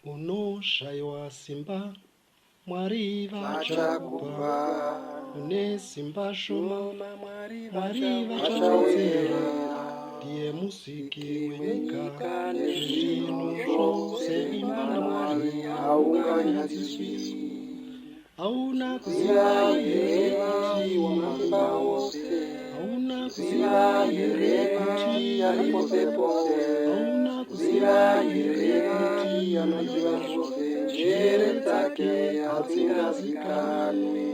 Unoshayiwa simba, Mwari vachakupa une simba shoma, Mwari Mwari vachawedzera ndiye musiki wenyika wenyika nezvinhu nezvinhu zvose zvose imba imba naMwari naMwari haunganyadziswi. Hauna kuziva Ziva here here kuti wamamba wose, hauna ziva kuziva here here kuti kuti aripo pose, hauna kuziva ziva here here kuti anoziva zvose, njere dzake hadzingazikanwi.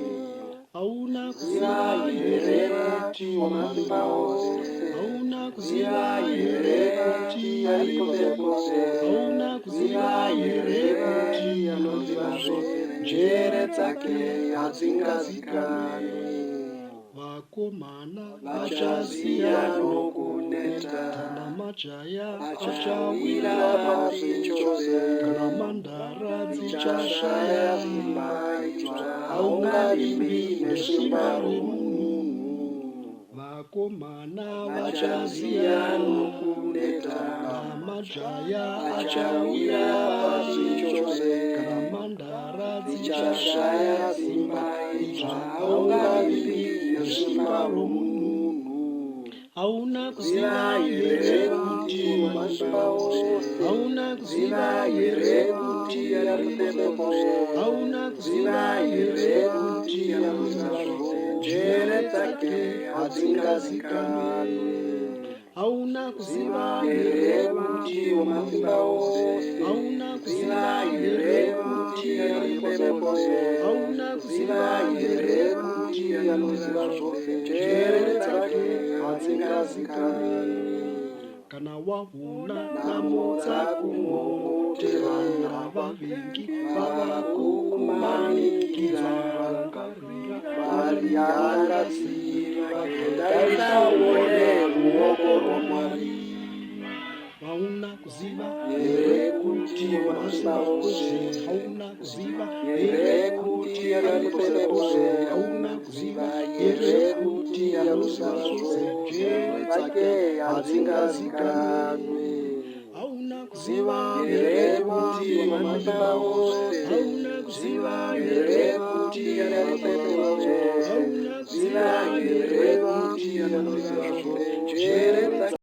hauna Ziva kuziva here here kuti kuti wamamba wose, hauna ziva kuziva here here kuti aripo kuti pose, hauna kuziva ziva here here kuti anoziva zvose, njere dzake hadzingazikanwi. vakomana Vachaziya nokuneta, kana majaya vachawira pasi chose, kana mandara dzichashaya dzichashaya simba itsva, haungavimbi nesimba romunhu. vakomana Vachaziya nokuneta, kana majaya vachawira pasi chose, kana mandara dzichashaya simba itsva, haungavimbi nesimba romunhu. hauna Ziva kuziva here here kuti kuti wamamba wose, hauna ziva kuziva here here kuti aripo pose, hauna ziva kuziva here here kuti anoziva zvose, njere dzake hadzingazikanwi. hauna Ziva kuziva here kuti wamamba wose, hauna ziva kuziva here kuti aripo pose, hauna ziva here kuti anoziva zvose, njere dzake hadzingazikanwi. kana wavuna Namo dzakumhokoterana vavengi vavakukumanikidza vakarira Mwari akasiva daisaone ruoko rwaMwari. hauna kuziva Here kuti wamamba wose, hauna kuziva here kuti aripo pose, hauna kuziva here kuti anoziva zvose, njere dzake hadzingazikanwi. hauna kuziva Here kuti wamamba wose, hauna kuziva here kuti aripo pose, hauna ziva here kuti anoziva zvose, njere dzake